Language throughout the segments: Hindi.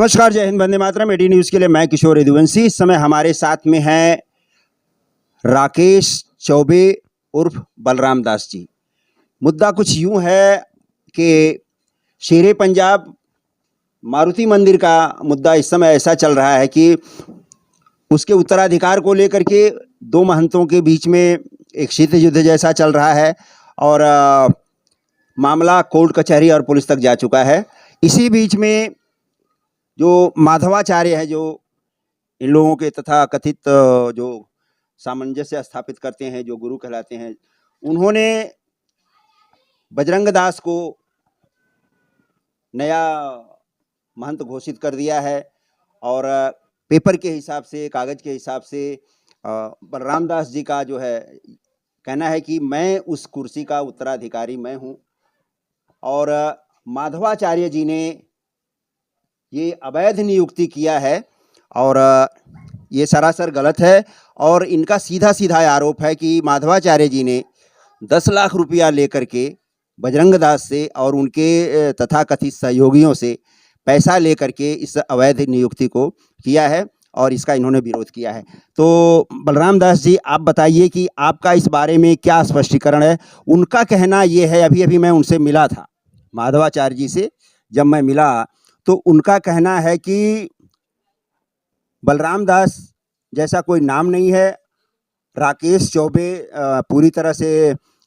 नमस्कार, जय हिंद, वंदे मातरम। एडी न्यूज़ के लिए मैं किशोर यदुवंशी। इस समय हमारे साथ में हैं राकेश चौबे उर्फ बलराम दास जी। मुद्दा कुछ यूं है कि शेरे पंजाब मारुति मंदिर का मुद्दा इस समय ऐसा चल रहा है कि उसके उत्तराधिकार को लेकर के दो महंतों के बीच में एक शीत युद्ध जैसा चल रहा है और मामला कोर्ट कचहरी और पुलिस तक जा चुका है। इसी बीच में जो माधवाचार्य है, जो इन लोगों के तथा कथित जो सामंजस्य स्थापित करते हैं, जो गुरु कहलाते हैं, उन्होंने बजरंग दास को नया महंत घोषित कर दिया है और पेपर के हिसाब से, कागज के हिसाब से बलराम दास जी का जो है कहना है कि मैं उस कुर्सी का उत्तराधिकारी मैं हूँ और माधवाचार्य जी ने ये अवैध नियुक्ति किया है और ये सरासर गलत है। और इनका सीधा सीधा आरोप है कि माधवाचार्य जी ने 10 लाख रुपया लेकर के बजरंग दास से और उनके तथाकथित सहयोगियों से पैसा लेकर के इस अवैध नियुक्ति को किया है और इसका इन्होंने विरोध किया है। तो बलराम दास जी, आप बताइए कि आपका इस बारे में क्या स्पष्टीकरण है। उनका कहना ये है, अभी अभी मैं उनसे मिला था, माधवाचार्य जी से जब मैं मिला तो उनका कहना है कि बलराम दास जैसा कोई नाम नहीं है, राकेश चौबे पूरी तरह से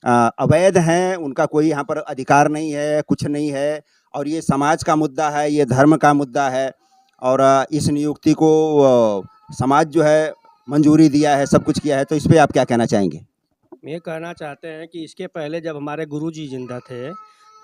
अवैध हैं, उनका कोई यहाँ पर अधिकार नहीं है, कुछ नहीं है और ये समाज का मुद्दा है, ये धर्म का मुद्दा है और इस नियुक्ति को समाज जो है मंजूरी दिया है, सब कुछ किया है। तो इस पर आप क्या कहना चाहेंगे? ये कहना चाहते हैं कि इसके पहले जब हमारे गुरुजी जिंदा थे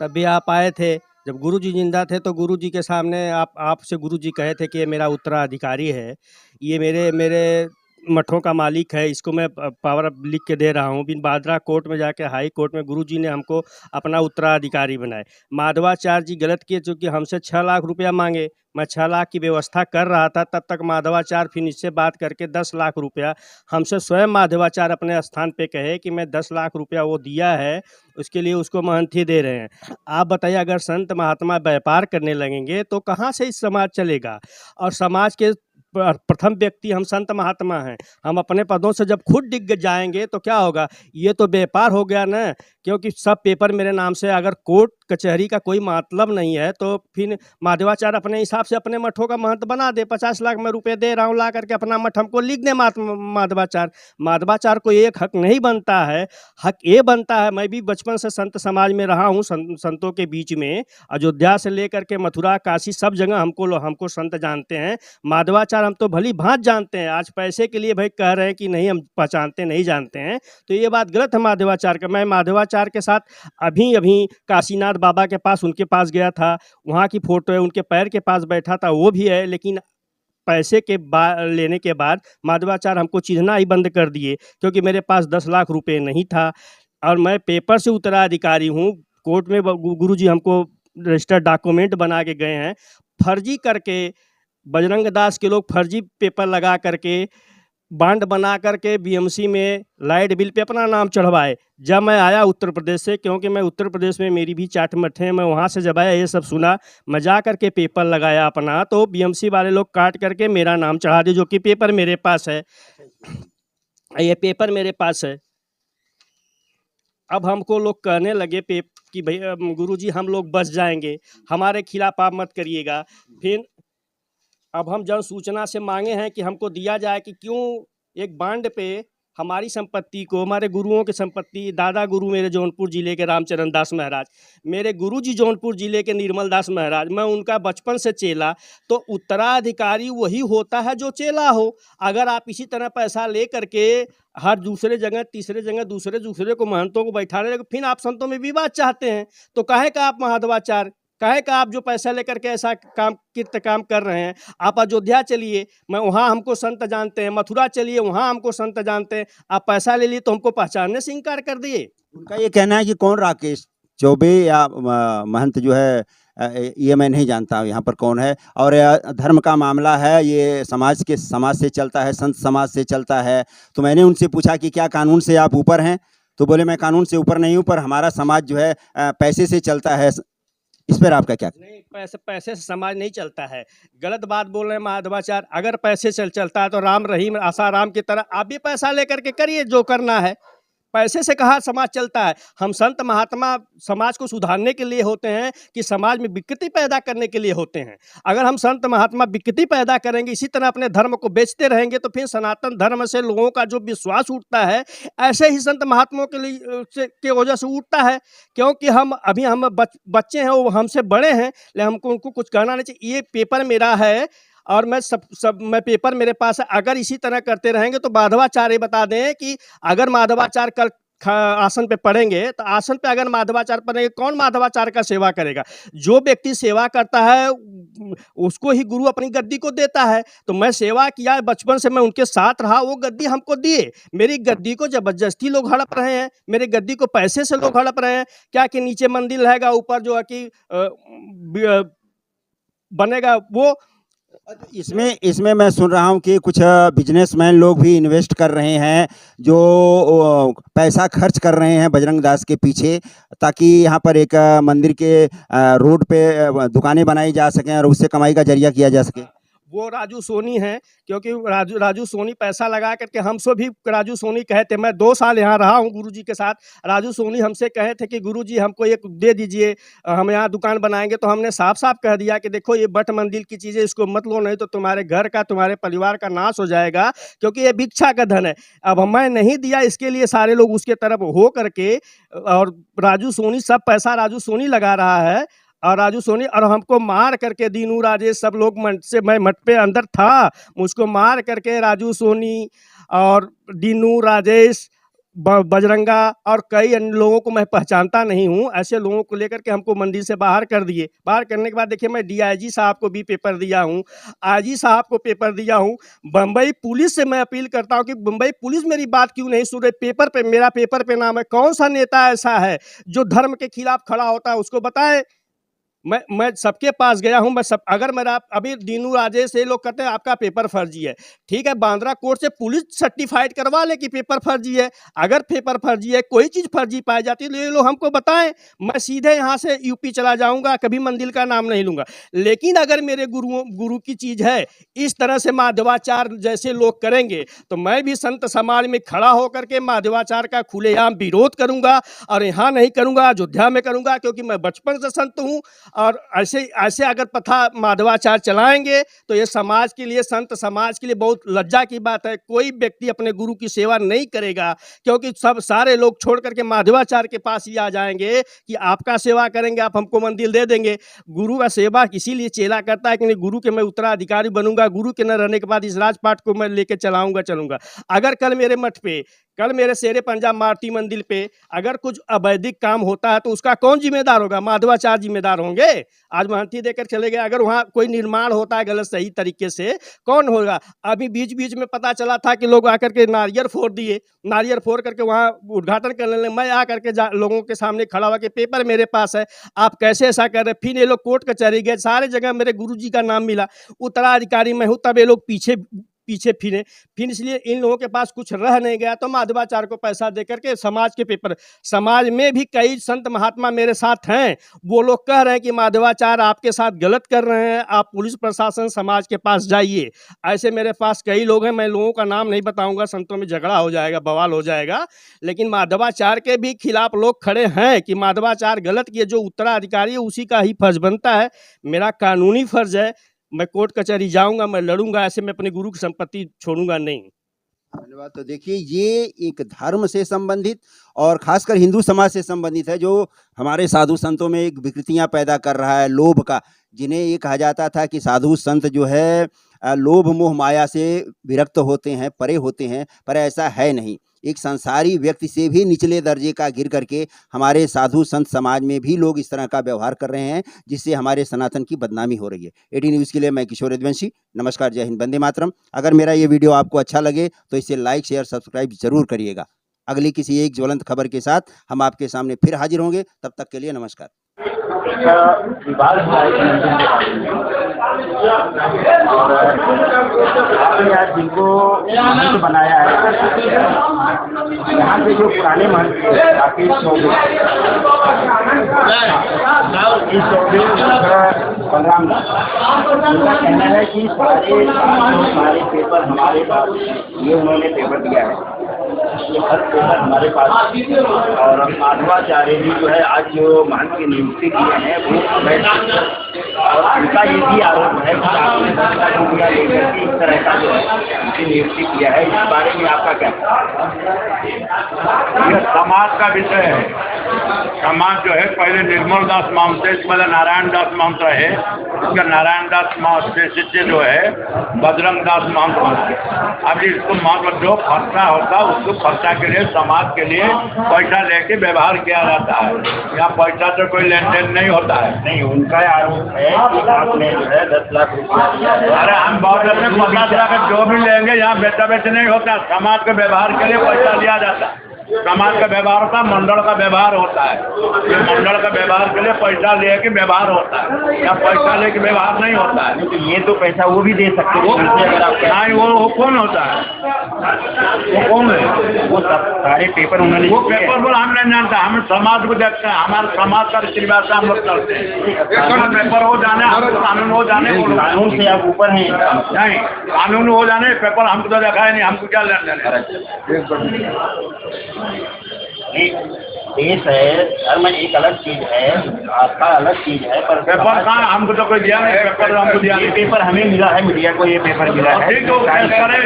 तब भी आप आए थे। जब गुरुजी जिंदा थे तो गुरुजी के सामने आपसे गुरुजी कहे थे कि ये मेरा उत्तराधिकारी है, ये मेरे मठों का मालिक है, इसको मैं पावर लिख के दे रहा हूँ। बिन बादरा कोर्ट में जाके हाई कोर्ट में गुरुजी ने हमको अपना उत्तराधिकारी बनाए। माधवाचार्य जी गलत किए, चूँकि हमसे 6 लाख रुपया मांगे, मैं 6 लाख की व्यवस्था कर रहा था, तब तक माधवाचार्य फिर इससे बात करके 10 लाख रुपया हमसे स्वयं माधवाचार्य अपने स्थान पे कहे कि मैं 10 लाख रुपया वो दिया है, उसके लिए उसको महंत ही दे रहे हैं। आप बताइए, अगर संत महात्मा व्यापार करने लगेंगे तो कहाँ से इस समाज चलेगा? और समाज के प्रथम व्यक्ति हम संत महात्मा हैं। हम अपने पदों से जब खुद डिग जाएंगे तो क्या होगा? ये तो व्यापार हो गया ना, क्योंकि सब पेपर मेरे नाम से। अगर कोर्ट कचहरी का कोई मतलब नहीं है तो फिर माधवाचार्य अपने हिसाब से अपने मठों का महंत बना दे। 50 लाख मैं रुपए दे रहा हूँ, ला करके अपना मठ हमको लिख दे। माधवाचार्य को एक हक नहीं बनता है। हक ये बनता है, मैं भी बचपन से संत समाज में रहा हूँ, संतों के बीच में, अयोध्या से लेकर के मथुरा काशी सब जगह हमको संत जानते हैं। माधवाचार्य हम तो भली भांत जानते हैं। आज पैसे के लिए भाई कह रहे हैं कि नहीं हम पहचानते नहीं जानते हैं, तो ये बात गलत है माधवाचार्य का। मैं माधवाचार्य के साथ अभी काशीनाथ बाबा के पास, उनके पास गया था, वहाँ की फोटो है, उनके पैर के पास बैठा था, वो भी है। लेकिन पैसे के लेने के बाद माधवाचार्य हमको चिन्हना ही बंद कर दिए, क्योंकि मेरे पास 10 लाख रुपए नहीं था और मैं पेपर से उत्तराधिकारी हूँ। कोर्ट में गुरुजी हमको रजिस्टर्ड डॉक्यूमेंट बना के गए हैं, फर्जी करके बजरंग दास के लोग फर्जी पेपर लगा करके बांड बना करके बीएमसी में लाइट बिल पे अपना नाम चढ़वाए। जब मैं आया उत्तर प्रदेश से, क्योंकि मैं उत्तर प्रदेश में मेरी भी चाट मठ है, मैं वहाँ से जब आया ये सब सुना, मैं जा करके पेपर लगाया अपना, तो बीएमसी वाले लोग काट करके मेरा नाम चढ़ा दिए, जो कि पेपर मेरे पास है। ये पेपर मेरे पास है। अब हमको लोग कहने लगे कि भैया गुरुजी हम लोग बच जाएंगे, हमारे खिलाफ आप मत करिएगा। फिर अब हम जन सूचना से मांगे हैं कि हमको दिया जाए कि क्यों एक बांड पे हमारी संपत्ति को, हमारे गुरुओं की संपत्ति, दादा गुरु मेरे जौनपुर जिले के रामचरण दास महाराज, मेरे गुरुजी जौनपुर जिले के निर्मल दास महाराज, मैं उनका बचपन से चेला, तो उत्तराधिकारी वही होता है जो चेला हो। अगर आप इसी तरह पैसा ले करके हर दूसरे जगह, तीसरे जगह दूसरे को महंतों को बैठाने लगे, फिर आप संतों में विवाद चाहते हैं, तो काहे का आप माधवाचार्य, काहे का आप जो पैसा लेकर के ऐसा काम कर रहे हैं? आप अयोध्या चलिए, मैं वहाँ हमको संत जानते हैं, मथुरा चलिए वहाँ हमको संत जानते हैं, आप पैसा ले लिए तो हमको पहचानने से इनकार कर दिए। उनका ये कहना है कि कौन राकेश चौबे या महंत जो है ये मैं नहीं जानता यहाँ पर कौन है, और धर्म का मामला है, ये समाज से चलता है, संत समाज से चलता है। तो मैंने उनसे पूछा कि क्या कानून से आप ऊपर हैं? तो बोले मैं कानून से ऊपर नहीं हूँ, पर हमारा समाज जो है पैसे से चलता है, इस पर आपका क्या? नहीं, पैसे पैसे से समाज नहीं चलता है। गलत बात बोल रहे हैं माधवाचार्य। अगर पैसे से चलता है तो राम रहीम आसाराम की तरह आप भी पैसा लेकर के करिए जो करना है। पैसे से कहाँ समाज चलता है। हम संत महात्मा समाज को सुधारने के लिए होते हैं कि समाज में विकृति पैदा करने के लिए होते हैं। अगर हम संत महात्मा विकृति पैदा करेंगे, इसी तरह अपने धर्म को बेचते रहेंगे, तो फिर सनातन धर्म से लोगों का जो विश्वास उठता है, ऐसे ही संत महात्माओं के लिए के वजह से उठता है। क्योंकि हम बच्चे हैं, वो हमसे बड़े हैं, लेकिन हमको उनको कुछ कहना नहीं चाहिए। ये पेपर मेरा है और मैं पेपर मेरे पास है। अगर इसी तरह करते रहेंगे तो माधवाचार्य बता दें कि अगर माधवाचार्य कल आसन पे पढ़ेंगे, तो आसन पे अगर माधवाचार्य पढ़ेंगे, कौन माधवाचार्य का सेवा करेगा? जो व्यक्ति सेवा करता है उसको ही गुरु अपनी गद्दी को देता है। तो मैं सेवा किया, बचपन से मैं उनके साथ रहा, वो गद्दी हमको दिए। मेरी गद्दी को जबरदस्ती लोग हड़प रहे हैं, मेरी गद्दी को पैसे से लोग हड़प रहे हैं। क्या कि नीचे मंदिर रहेगा, ऊपर जो है कि बनेगा वो। इसमें मैं सुन रहा हूँ कि कुछ बिजनेसमैन लोग भी इन्वेस्ट कर रहे हैं, जो पैसा खर्च कर रहे हैं बजरंग दास के पीछे, ताकि यहाँ पर एक मंदिर के रोड पे दुकानें बनाई जा सकें और उससे कमाई का जरिया किया जा सके। वो राजू सोनी हैं, क्योंकि राजू सोनी पैसा लगा करके हमसे भी राजू सोनी कहे थे, मैं 2 साल यहाँ रहा हूँ गुरुजी के साथ। राजू सोनी हमसे कहे थे कि गुरुजी हमको एक दे दीजिए, हम यहाँ दुकान बनाएंगे। तो हमने साफ साफ कह दिया कि देखो ये बट मंदिर की चीज़ें, इसको मत लो, नहीं तो तुम्हारे घर का, तुम्हारे परिवार का नाश हो जाएगा, क्योंकि ये भिक्षा का धन है। अब मैं नहीं दिया, इसके लिए सारे लोग उसके तरफ हो करके, और राजू सोनी सब पैसा राजू सोनी लगा रहा है। और राजू सोनी और हमको मार करके, दीनू राजेश सब लोग मैं मठ पे अंदर था, मुझको मार करके राजू सोनी और दीनू राजेश, बजरंगा और कई अन्य लोगों को मैं पहचानता नहीं हूँ, ऐसे लोगों को लेकर के हमको मंदिर से बाहर कर दिए। बाहर करने के बाद देखिए, मैं डीआईजी साहब को भी पेपर दिया हूँ, आईजी साहब को पेपर दिया हूँ। बम्बई पुलिस से मैं अपील करता हूँ कि बम्बई पुलिस मेरी बात क्यों नहीं सुन रही। पेपर पे मेरा पेपर पे नाम है, कौन सा नेता ऐसा है जो धर्म के खिलाफ खड़ा होता है, उसको बताए। मैं सबके पास गया हूं। अगर मेरा अभी दीनू राजेश ये लोग कहते हैं आपका पेपर फर्जी है, ठीक है, बांद्रा कोर्ट से पुलिस सर्टिफाइड करवा ले कि पेपर फर्जी है। अगर पेपर फर्जी है, कोई चीज़ फर्जी पाई जाती है, तो ये लोग हमको बताएं, मैं सीधे यहाँ से यूपी चला जाऊंगा, कभी मंदिर का नाम नहीं लूंगा। लेकिन अगर मेरे गुरु की चीज़ है, इस तरह से माधवाचार्य जैसे लोग करेंगे, तो मैं भी संत समाज में खड़ा होकर के माधवाचार्य का खुलेआम विरोध करूंगा। और यहाँ नहीं करूंगा, अयोध्या में करूंगा, क्योंकि मैं बचपन से संत हूँ। और ऐसे अगर प्रथा माधवाचार्य चलाएंगे तो ये समाज के लिए, संत समाज के लिए बहुत लज्जा की बात है। कोई व्यक्ति अपने गुरु की सेवा नहीं करेगा, क्योंकि सारे लोग छोड़ करके माधवाचार्य के पास ही आ जाएंगे कि आपका सेवा करेंगे, आप हमको मंदिर दे देंगे। गुरु का सेवा इसीलिए चेला करता है कि गुरु के मैं उत्तराधिकारी बनूंगा, गुरु के न रहने के बाद इस राजपाट को मैं लेके चलूंगा। अगर कल मेरे मठ पे, कल मेरे शेरे पंजाब मारुति मंदिर पे अगर कुछ अवैधिक काम होता है, तो उसका कौन जिम्मेदार होगा? माधवाचार्य जिम्मेदार होंगे। आज महंती देकर चले गए। अगर वहाँ कोई निर्माण होता है गलत सही तरीके से, कौन होगा? अभी बीच बीच में पता चला था कि लोग आकर के नारियल फोड़ दिए, नारियल फोड़ करके वहाँ उद्घाटन करने लगे। मैं आकर के लोगों के सामने खड़ा हुआ कि पेपर मेरे पास है, आप कैसे ऐसा कर रहे? फिर ये लोग कोर्ट कचहरी गए, सारे जगह मेरे गुरुजी का नाम मिला, उत्तराधिकारी मैं हूँ, तब ये लोग पीछे फिरे। फिर इसलिए इन लोगों के पास कुछ रह नहीं गया, तो माधवाचार्य को पैसा देकर के समाज के पेपर, समाज में भी कई संत महात्मा मेरे साथ हैं, वो लोग कह रहे हैं कि माधवाचार्य आपके साथ गलत कर रहे हैं, आप पुलिस प्रशासन समाज के पास जाइए। ऐसे मेरे पास कई लोग हैं, मैं लोगों का नाम नहीं बताऊंगा, संतों में झगड़ा हो जाएगा, बवाल हो जाएगा। लेकिन माधवाचार्य के भी खिलाफ लोग खड़े हैं कि माधवाचार्य गलत किए। जो उत्तराधिकारी है उसी का ही फर्ज बनता है, मेरा कानूनी फर्ज है, मैं कोर्ट कचहरी जाऊंगा, मैं लड़ूंगा, ऐसे मैं अपने गुरु की संपत्ति छोड़ूंगा नहीं। धन्यवाद। तो देखिए, ये एक धर्म से संबंधित और खासकर हिंदू समाज से संबंधित है, जो हमारे साधु संतों में एक विकृतियां पैदा कर रहा है, लोभ का। जिन्हें ये कहा जाता था कि साधु संत जो है लोभ मोह माया से विरक्त होते हैं, परे होते हैं, पर ऐसा है नहीं। एक संसारी व्यक्ति से भी निचले दर्जे का गिर करके हमारे साधु संत समाज में भी लोग इस तरह का व्यवहार कर रहे हैं, जिससे हमारे सनातन की बदनामी हो रही है। 18 न्यूज़ के लिए मैं किशोर यदुवंशी, नमस्कार, जय हिंद, वंदे मातरम। अगर मेरा ये वीडियो आपको अच्छा लगे तो इसे लाइक शेयर सब्सक्राइब जरूर करिएगा। अगली किसी एक ज्वलंत खबर के साथ हम आपके सामने फिर हाजिर होंगे, तब तक के लिए नमस्कार। विवाद हुआ है मंदिर के बारे में, और आपने आज जिनको मंदिर बनाया है, यहाँ से जो पुराने महंत राकेश राकेश चौबे बलराम दास, उनका कहना है कि सारे पेपर हमारे पास, ये उन्होंने पेपर दिया है, ये हर पेपर हमारे पास। और माधवाचार्य जी जो है आज जो महंत की नियुक्ति किए हैं वो, और उनका ये भी आरोप है कि आपने लेकर के इस तरह का जो है उनकी नियुक्ति किया है, इस बारे में आपका क्या? यह समाज का विषय है। समाज जो है पहले निर्मल दास महंत से, पहले नारायण दास महंत रहे, उसका नारायण दास महंत से शिष्य जो है बजरंग दास महंत बने। अब इसको महत्व जो खर्चा होता है उसको खर्चा के लिए, समाज के लिए पैसा लेके व्यवहार किया जाता है। यहाँ पैसा से कोई लेन देन नहीं होता है। नहीं, उनका आरोप है कि आपने जो है 10 लाख रुपया दिया है। अरे हम बहुत अपने 50 लाख जो भी लेंगे, यहाँ बेचा बेच नहीं होता। समाज के व्यवहार के लिए पैसा लिया जाता है। समाज का व्यवहार होता है, मंडल का व्यवहार होता है। ये मंडल का व्यवहार के लिए पैसा लेके व्यवहार होता है, या पैसा लेके व्यवहार नहीं होता है। तो ये तो पैसा वो भी दे सकते हैं अगर आप नहीं, वो कौन होता है? वो कौन है? वो सब सारे पेपर उन्होंने, वो पेपर बोला हम नहीं जानता, हम समाज को देखते हैं। हमारे समाज का श्रीवास हम लोग करते हैं। पेपर हो जाने, कानून हो जाने, कानून से आप ऊपर हैं। नहीं, कानून हो जाने, पेपर हमको तो देखा है नहीं, हमको क्या लेना देना। देश है, धर्म एक अलग चीज है, आपका अलग चीज है, पर पेपर कहाँ? हमको तो कोई दिया नहीं, पेपर हमको दिया ये नहीं। पेपर हमें मिला है, मीडिया को ये पेपर मिला है। ठीक है, वो केस करे,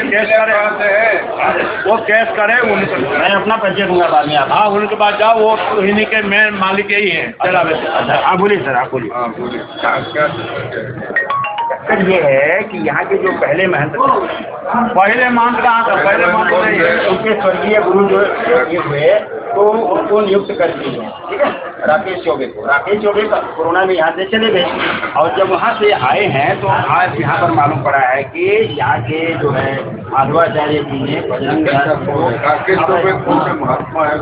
वो केस करे उनको। मैं अपना परिचय दूंगा बाद में आप। हाँ, उनके पास जाओ, वो इन्हीं के मेन मालिक यही है। चला वैसे। अच्छा, आप बोलिए सर, आप बोलिए। सर ये है कि यहाँ के जो पहले महंत कहाँ था? पहले महंत नहीं है। उनके स्वर्गीय गुरु जो ये हुए तो उनको नियुक्त कर दिए हैं, ठीक है, राकेश चौबे को। राकेश चौबे का कोरोना में यहाँ से चले गए, और जब वहाँ से आए हैं तो आज यहाँ पर मालूम पड़ा है कि यहाँ के जो है माधवाचार्य जी ने बजरंग दास को, राकेश चौबे कौन से महात्मा है?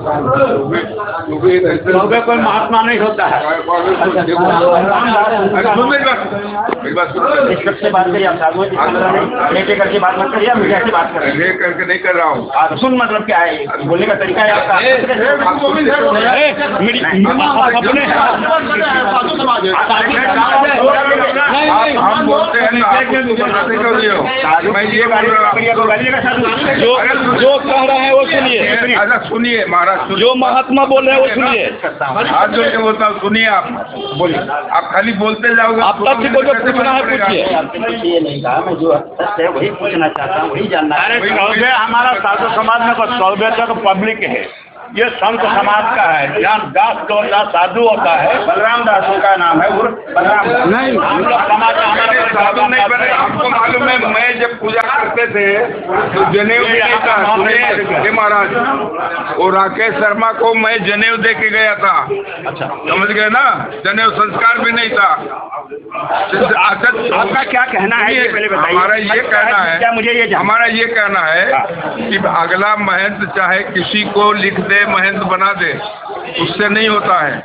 चौबे कोई महात्मा नहीं होता है। सबसे बात करिए आप, साधुओं की लेटे करके बात मत करिए, मीडिया से बात कर रहे ले करके नहीं कर रहा हूँ। हैं। सुन मतलब क्या है, बोलने का तरीका है आपका? हम बोलते हैं ना, मैं ये जो कह रहे हैं वो सुनिए। अच्छा सुनिए महाराज, जो महात्मा बोल रहे हैं वो सुनिए। हाथ जोड़ के बोलता हूँ, सुनिए आप। बोलिए, आप खाली बोलते जाओगे। आप तथ्य को जो पूछना है पूछिए। आपने कुछ ये नहीं कहा, मैं जो सत्य है वही पूछना चाहता हूँ, वही जानना है। अरे चौबे हमारा साधु समाज में बस चौबे तक पब्लिक है, ये संत समाज का है। जहाँ दास जो होता साधु होता है, बलराम दास का नाम है, उर्फ बलराम दास। नहीं, हम लोग समाज में हमारे साधु नहीं बने। आपको मालूम है, मैं जब पूजा करते थे तो जनेऊ नहीं था। सुनिए महाराज, वो राकेश शर्मा को मैं जनेऊ दे के गया था। अच्छा, समझ गए ना? जनेऊ संस्कार भी नहीं था। आपका क्या कहना है ये पहले बताइए। हमारा ये कहना है, क्या मुझे ये हमारा ये कहना है कि अगला महंत चाहे किसी को लिख दे, महंत बना दे, उससे नहीं होता है।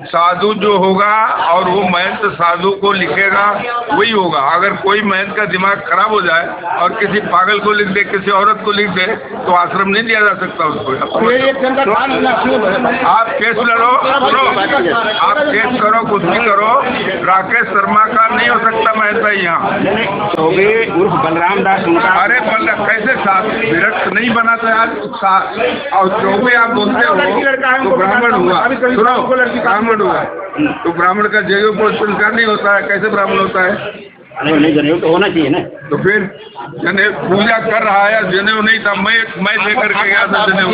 साधु जो होगा और वो महंत साधु को लिखेगा वही होगा। अगर कोई महंत का दिमाग खराब हो जाए और किसी पागल को लिख दे, किसी औरत को लिख दे, तो आश्रम नहीं दिया जा सकता उसको। आप केस लड़ो, आप केस करो, कुछ भी करो, राकेश शर्मा का नहीं हो सकता महंत यहाँ। चौबे उर्फ बलराम दास उनका। अरे कैसे साथ विरक्त नहीं बनाते आज? और चौबे आप बोलते हो तो ब्राह्मण हुआ, सुनो, ब्राह्मण हुआ तो ब्राह्मण का जनेऊ को संस्कार नहीं होता है, कैसे ब्राह्मण होता है? नहीं, जनेऊ तो होना चाहिए ना। तो फिर जनेऊ पूजा कर रहा है, जनेऊ नहीं था, मैं लेकर के गया था जनेऊ।